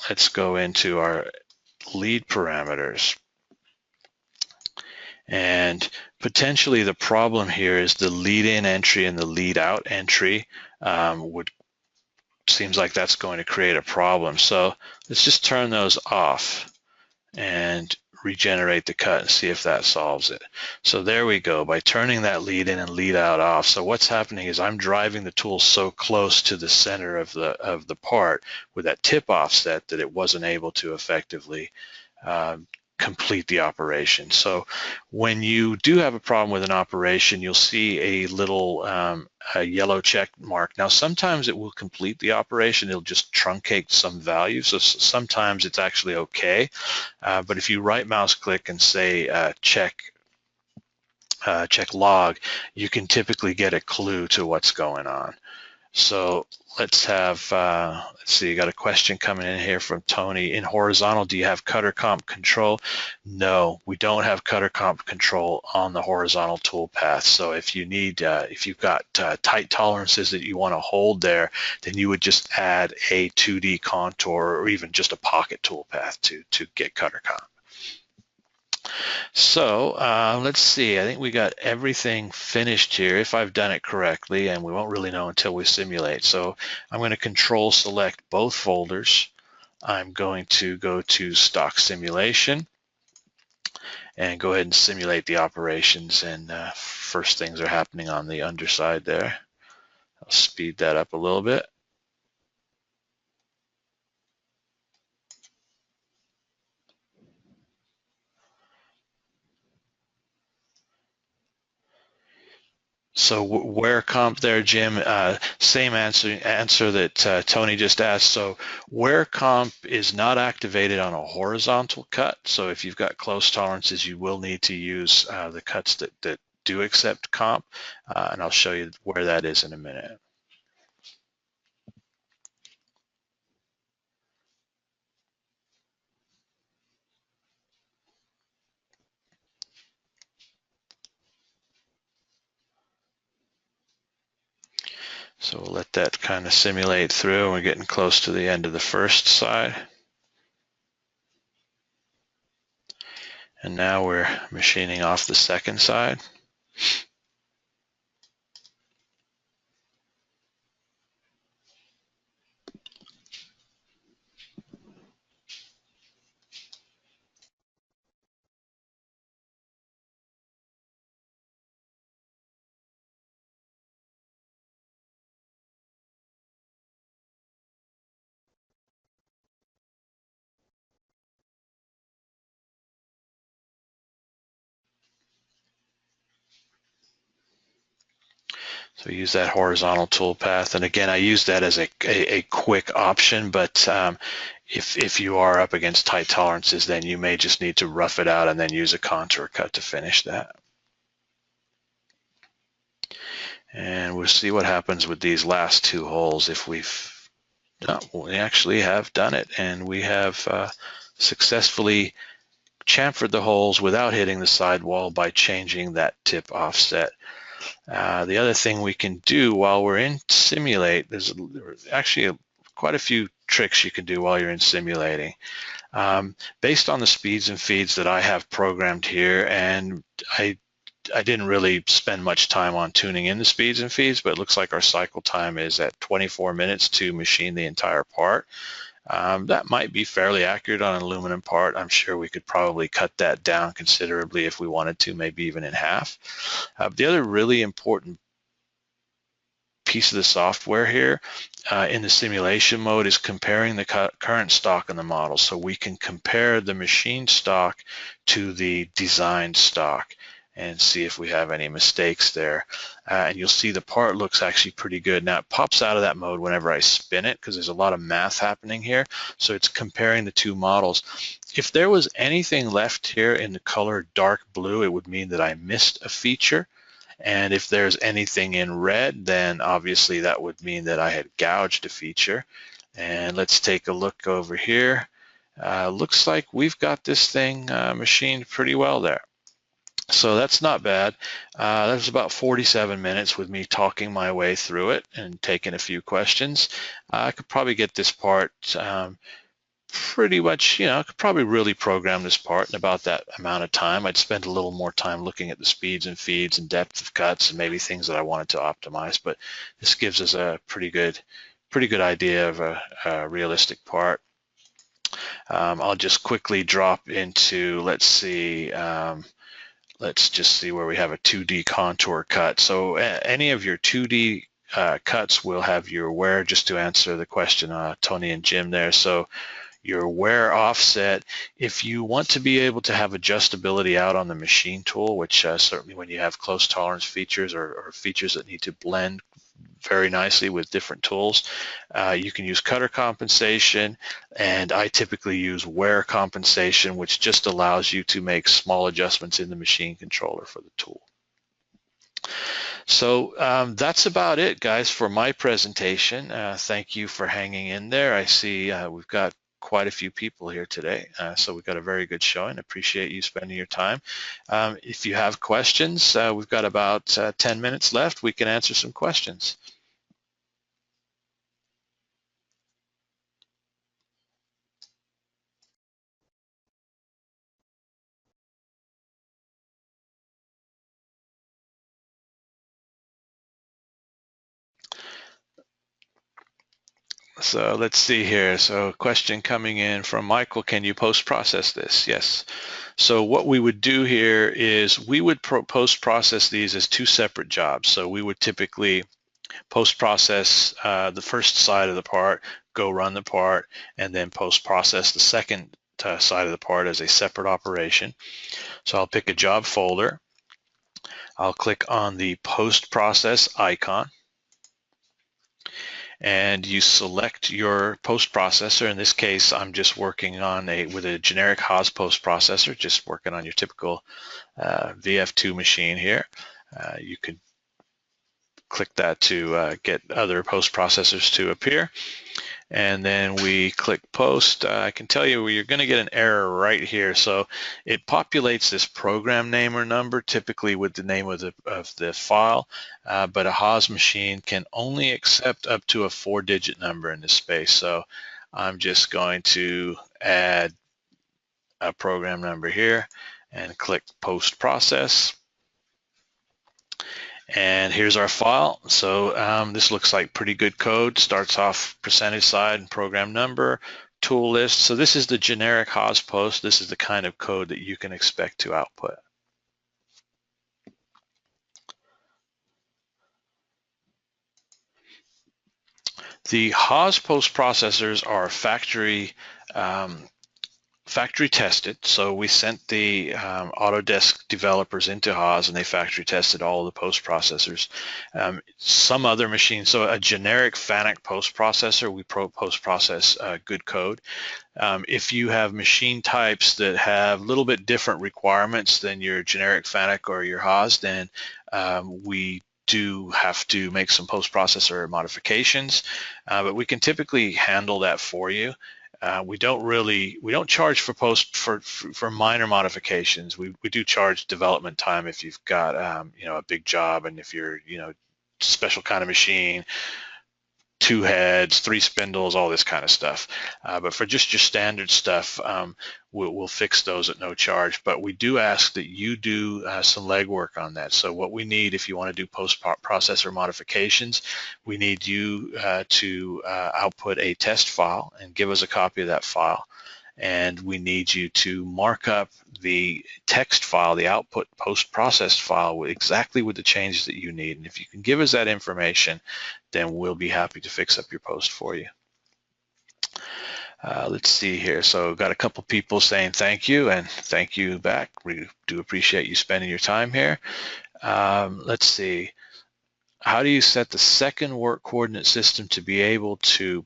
Let's go into our lead parameters. And potentially the problem here is the lead in entry and the lead out entry seems like that's going to create a problem. So let's just turn those off and regenerate the cut and see if that solves it. So there we go, by turning that lead in and lead out off. So what's happening is I'm driving the tool so close to the center of the part with that tip offset that it wasn't able to effectively complete the operation. So when you do have a problem with an operation, you'll see a little a yellow check mark. Now sometimes it will complete the operation, it'll just truncate some value, so sometimes it's actually okay, but if you right mouse click and say check log, you can typically get a clue to what's going on. So let's have, let's see, got a question coming in here from Tony. In horizontal, do you have cutter comp control? No, we don't have cutter comp control on the horizontal toolpath. So if you need, if you've got tight tolerances that you want to hold there, then you would just add a 2D contour or even just a pocket toolpath to get cutter comp. So let's see, I think we got everything finished here if I've done it correctly, and we won't really know until we simulate. So I'm going to control select both folders. I'm going to go to stock simulation and go ahead and simulate the operations, and first things are happening on the underside there. I'll speed that up a little bit. So where comp there, Jim? Same answer that Tony just asked. So where comp is not activated on a horizontal cut. So if you've got close tolerances, you will need to use the cuts that do accept comp, and I'll show you where that is in a minute. So we'll let that kind of simulate through, and we're getting close to the end of the first side. And now we're machining off the second side. So use that horizontal toolpath, and again, I use that as a quick option, but if you are up against tight tolerances, then you may just need to rough it out and then use a contour cut to finish that. And we'll see what happens with these last two holes if we actually have done it, and we have successfully chamfered the holes without hitting the sidewall by changing that tip offset. The other thing we can do while we're in Simulate, there's actually quite a few tricks you can do while you're in simulating. Based on the speeds and feeds that I have programmed here, and I didn't really spend much time on tuning in the speeds and feeds, but it looks like our cycle time is at 24 minutes to machine the entire part. That might be fairly accurate on an aluminum part. I'm sure we could probably cut that down considerably if we wanted to, maybe even in half. The other really important piece of the software here in the simulation mode is comparing the current stock in the model. So we can compare the machine stock to the designed stock and see if we have any mistakes there. And you'll see the part looks actually pretty good. Now it pops out of that mode whenever I spin it because there's a lot of math happening here. So it's comparing the two models. If there was anything left here in the color dark blue, it would mean that I missed a feature. And if there's anything in red, then obviously that would mean that I had gouged a feature. And let's take a look over here. Looks like we've got this thing machined pretty well there. So that's not bad. That was about 47 minutes with me talking my way through it and taking a few questions. I could probably get this part pretty much, I could probably really program this part in about that amount of time. I'd spend a little more time looking at the speeds and feeds and depth of cuts and maybe things that I wanted to optimize, but this gives us a pretty good idea of a realistic part. I'll just quickly drop into, let's see, let's just see where we have a 2D contour cut. So any of your 2D cuts will have your wear, just to answer the question, Tony and Jim there. So your wear offset, if you want to be able to have adjustability out on the machine tool, which certainly when you have close tolerance features or features that need to blend very nicely with different tools, you can use cutter compensation, and I typically use wear compensation, which just allows you to make small adjustments in the machine controller for the tool. So that's about it, guys, for my presentation. Thank you for hanging in there. I see we've got quite a few people here today, so we've got a very good showing. Appreciate you spending your time. If you have questions, we've got about 10 minutes left. We can answer some questions. So let's see here. So a question coming in from Michael, can you post-process this? Yes. So what we would do here is we would post-process these as two separate jobs. So we would typically post-process the first side of the part, go run the part, and then post-process the second side of the part as a separate operation. So I'll pick a job folder. I'll click on the post-process icon, and you select your post-processor. In this case, I'm just working on with a generic Haas post-processor, just working on your typical VF2 machine here. You could click that to get other post-processors to appear. And then we click post. I can tell you you're going to get an error right here. So it populates this program name or number, typically with the name of the file, but a Haas machine can only accept up to a 4-digit number in this space. So I'm just going to add a program number here and click post process. And here's our file. So this looks like pretty good code. Starts off percentage side and program number, tool list. So this is the generic Haas post. This is the kind of code that you can expect to output. The Haas post processors are factory tested. So we sent the Autodesk developers into Haas, and they factory tested all of the post processors. Some other machines, so a generic FANUC post processor, we post process good code. If you have machine types that have a little bit different requirements than your generic FANUC or your Haas, then we do have to make some post processor modifications, but we can typically handle that for you. We don't charge for minor modifications. We do charge development time if you've got a big job, and if you're special kind of machine, 2 heads, 3 spindles, all this kind of stuff. But for just your standard stuff, we'll fix those at no charge. But we do ask that you do some legwork on that. So what we need, if you want to do post-processor modifications, we need you to output a test file and give us a copy of that file. and we need you to mark up the text file, the output post-processed file, exactly with the changes that you need. And if you can give us that information, then we'll be happy to fix up your post for you. Let's see here. So got a couple people saying thank you, and thank you back. We do appreciate you spending your time here. Let's see. How do you set the second work coordinate system to be able to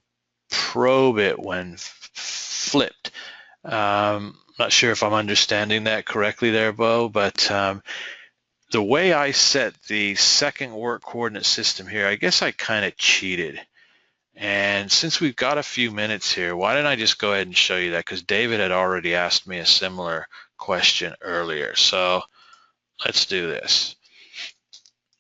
probe it when flipped? Not sure if I'm understanding that correctly there, Bo, but the way I set the second work coordinate system here, I guess I kind of cheated. And since we've got a few minutes here, why don't I just go ahead and show you that, because David had already asked me a similar question earlier. So let's do this.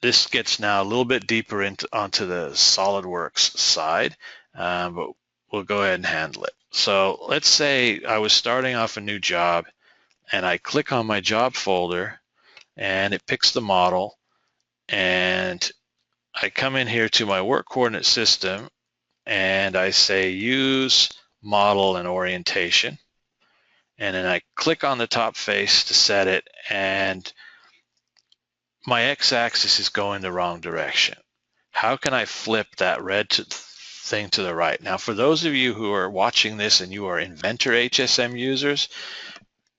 This gets now a little bit deeper onto the SolidWorks side, but we'll go ahead and handle it. So let's say I was starting off a new job, and I click on my job folder, and it picks the model, and I come in here to my work coordinate system, and I say use model and orientation, and then I click on the top face to set it, and my x-axis is going the wrong direction. How can I flip that red thing to the right? Now, for those of you who are watching this and you are Inventor HSM users,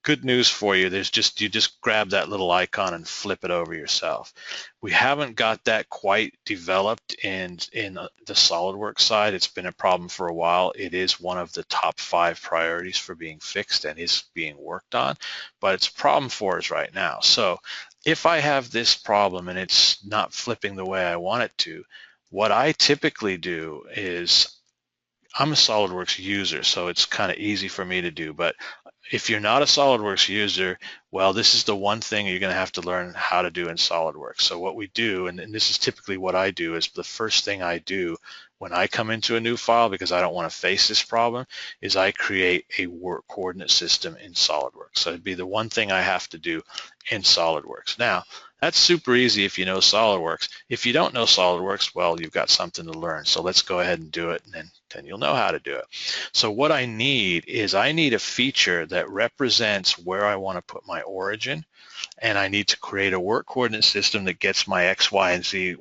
good news for you. You just grab that little icon and flip it over yourself. We haven't got that quite developed in the SolidWorks side. It's been a problem for a while. It is one of the top 5 priorities for being fixed and is being worked on, but it's a problem for us right now. So if I have this problem and it's not flipping the way I want it to, what I typically do is, I'm a SolidWorks user, so it's kind of easy for me to do, but if you're not a SolidWorks user, well, this is the one thing you're going to have to learn how to do in SolidWorks. So what we do, and this is typically what I do, is the first thing I do when I come into a new file, because I don't want to face this problem, is I create a work coordinate system in SolidWorks. So it'd be the one thing I have to do in SolidWorks. Now, that's super easy if you know SolidWorks. If you don't know SolidWorks, well, you've got something to learn. So let's go ahead and do it, and then you'll know how to do it. So what I need is I need a feature that represents where I want to put my origin, and I need to create a work coordinate system that gets my X, Y, and Z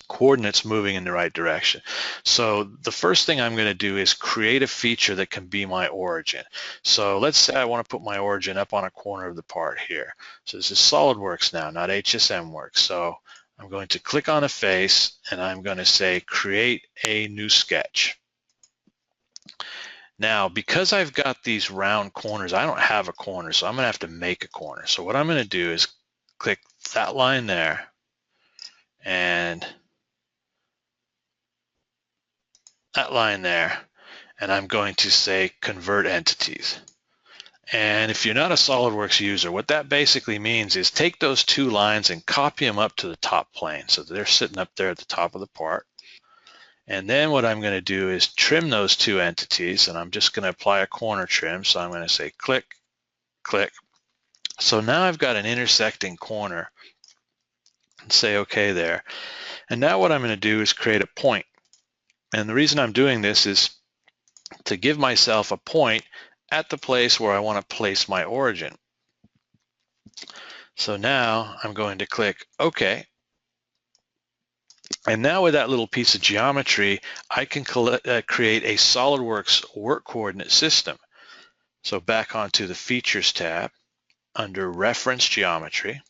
coordinates moving in the right direction. So the first thing I'm going to do is create a feature that can be my origin. So let's say I want to put my origin up on a corner of the part here. So this is SolidWorks now, not HSMWorks. So I'm going to click on a face, and I'm going to say create a new sketch. Now, because I've got these round corners, I don't have a corner, so I'm going to have to make a corner. So what I'm going to do is click that line there, and that line there, and I'm going to say convert entities. And if you're not a SolidWorks user, what that basically means is take those 2 lines and copy them up to the top plane. So they're sitting up there at the top of the part. And then what I'm going to do is trim those 2 entities, and I'm just going to apply a corner trim. So I'm going to say click, click. So now I've got an intersecting corner, and say OK there. And now what I'm going to do is create a point. And the reason I'm doing this is to give myself a point at the place where I want to place my origin. So now I'm going to click OK. And now with that little piece of geometry, I can create a SolidWorks work coordinate system. So back onto the Features tab, under Reference Geometry,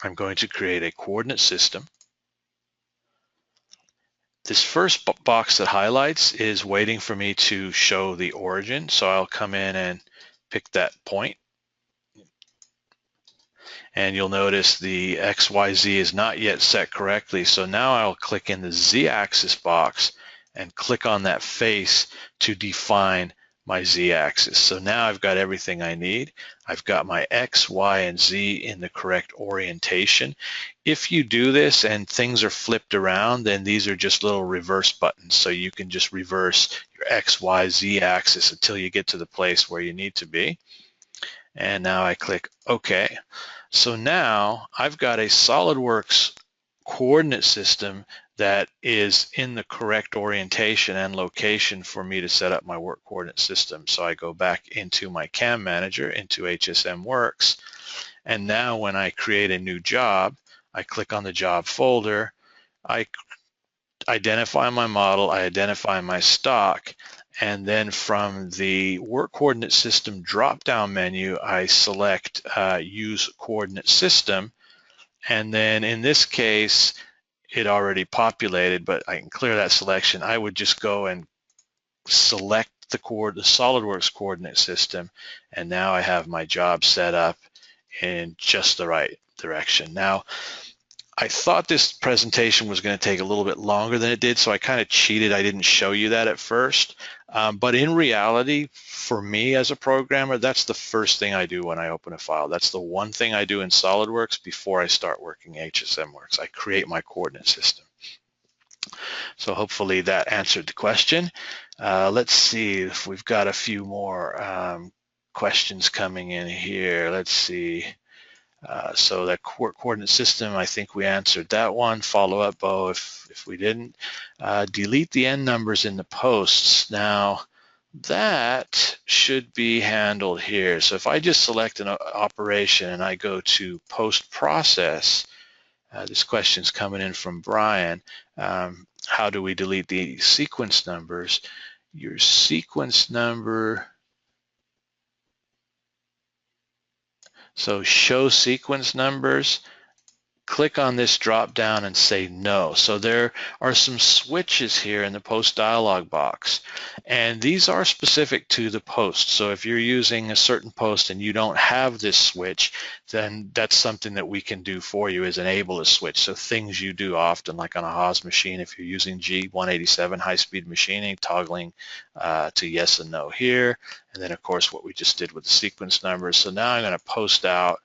I'm going to create a coordinate system. This first box that highlights is waiting for me to show the origin. So I'll come in and pick that point. And you'll notice the XYZ is not yet set correctly. So now I'll click in the Z-axis box and click on that face to define my Z-axis. So now I've got everything I need. I've got my X, Y, and Z in the correct orientation. If you do this and things are flipped around, then these are just little reverse buttons. So you can just reverse your X, Y, Z axis until you get to the place where you need to be. And now I click OK. So now I've got a SolidWorks coordinate system that is in the correct orientation and location for me to set up my work coordinate system. So I go back into my CAM manager, into HSMWorks, and now when I create a new job, I click on the job folder, I identify my model, I identify my stock, and then from the work coordinate system drop-down menu, I select use coordinate system, and then in this case, it already populated, but I can clear that selection. I would just go and select the SolidWorks coordinate system, and now I have my job set up in just the right direction. Now, I thought this presentation was going to take a little bit longer than it did, so I kind of cheated. I didn't show you that at first. But in reality, for me as a programmer, that's the first thing I do when I open a file. That's the one thing I do in SolidWorks before I start working HSMWorks. I create my coordinate system. So hopefully that answered the question. Let's see if we've got a few more questions coming in here. Let's see. So that work coordinate system, I think we answered that one. Follow up, Bo, if we didn't. Delete the end numbers in the posts. Now, that should be handled here. So if I just select an operation and I go to post-process, this question's coming in from Brian. How do we delete the sequence numbers? Your sequence number, so show sequence numbers, click on this drop down and say no. So there are some switches here in the post dialog box, and these are specific to the post. So if you're using a certain post and you don't have this switch, then that's something that we can do for you, is enable a switch. So things you do often, like on a Haas machine, if you're using G187 high-speed machining, toggling to yes and no here, and then of course what we just did with the sequence numbers. So now I'm going to post out,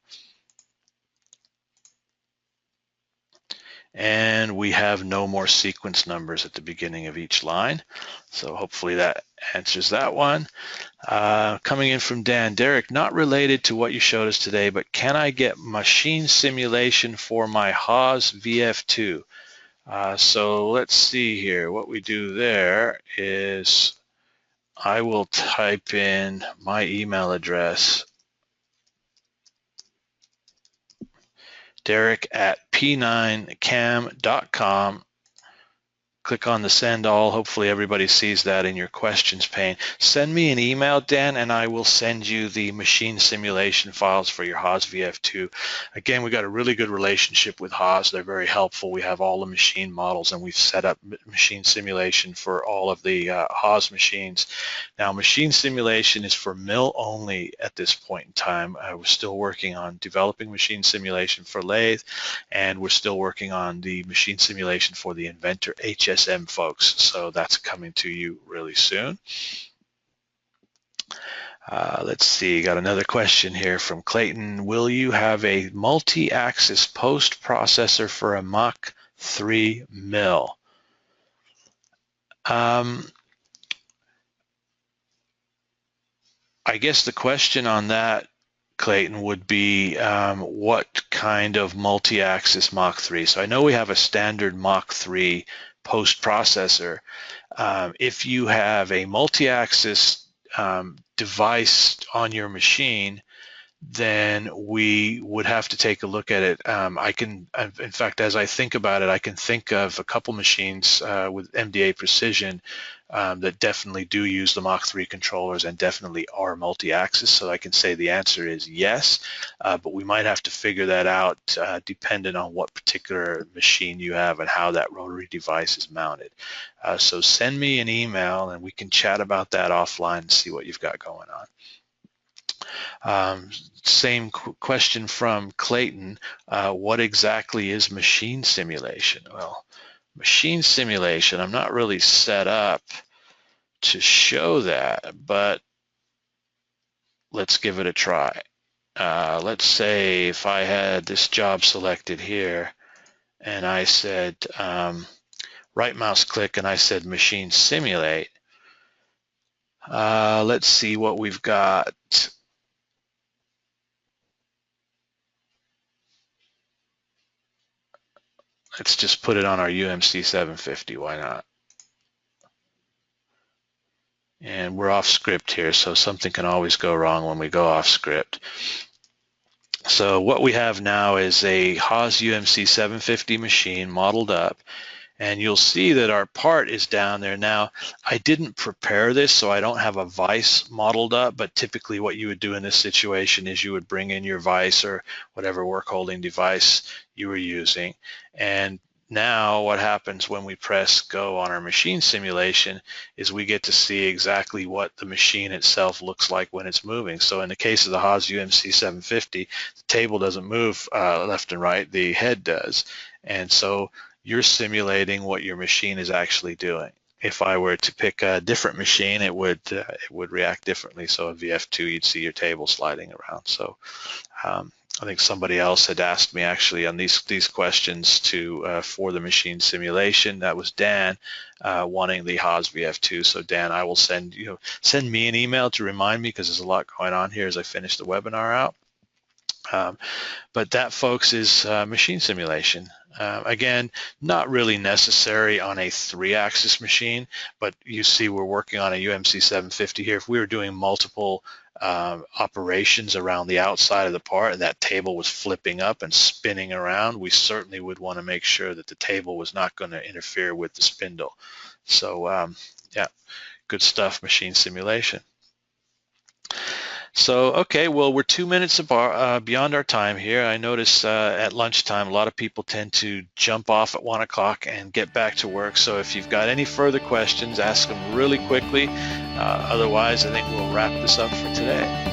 and we have no more sequence numbers at the beginning of each line. So hopefully that answers that one. Coming in from Dan, Derek, not related to what you showed us today, but can I get machine simulation for my Haas VF2? So let's see here. What we do there is I will type in my email address, derek@p9cam.com. Click on the send all. Hopefully everybody sees that in your questions pane. Send me an email, Dan, and I will send you the machine simulation files for your Haas VF2. Again, we've got a really good relationship with Haas. They're very helpful. We have all the machine models, and we've set up machine simulation for all of the Haas machines. Now, machine simulation is for mill only at this point in time. We're still working on developing machine simulation for lathe, and we're still working on the machine simulation for the Inventor HSM folks, so that's coming to you really soon. Let's see, got another question here from Clayton. Will you have a multi-axis post-processor for a Mach 3 mill? I guess the question on that, Clayton, would be what kind of multi-axis Mach 3? So I know we have a standard Mach 3 post-processor. If you have a multi-axis device on your machine, then we would have to take a look at it. In fact, as I think about it, I can think of a couple machines with MDA Precision that definitely do use the Mach 3 controllers and definitely are multi-axis, so I can say the answer is yes, but we might have to figure that out depending on what particular machine you have and how that rotary device is mounted. So send me an email and we can chat about that offline and see what you've got going on. Same question from Clayton. What exactly is machine simulation? Well, machine simulation, I'm not really set up to show that, but let's give it a try. Let's say if I had this job selected here and I said right mouse click and I said machine simulate, let's see what we've got. Let's just put it on our UMC 750, why not? And we're off script here, so something can always go wrong when we go off script. So what we have now is a Haas UMC 750 machine modeled up, and you'll see that our part is down there. Now, I didn't prepare this, so I don't have a vise modeled up, but typically what you would do in this situation is you would bring in your vise or whatever work holding device you were using. And now what happens when we press go on our machine simulation is we get to see exactly what the machine itself looks like when it's moving. So in the case of the Haas UMC 750, the table doesn't move left and right, the head does. And so you're simulating what your machine is actually doing. If I were to pick a different machine, it would react differently. So a VF2, you'd see your table sliding around. So I think somebody else had asked me actually on these questions for the machine simulation. That was Dan wanting the Haas VF2. So Dan, I will send me an email to remind me, because there's a lot going on here as I finish the webinar out. But that, folks, is machine simulation. Again, not really necessary on a 3-axis machine, but you see we're working on a UMC 750 here. If we were doing multiple operations around the outside of the part and that table was flipping up and spinning around, we certainly would want to make sure that the table was not going to interfere with the spindle. So yeah, good stuff, machine simulation. So, okay, well, we're 2 minutes beyond our time here. I notice at lunchtime, a lot of people tend to jump off at 1 o'clock and get back to work. So if you've got any further questions, ask them really quickly. Otherwise, I think we'll wrap this up for today.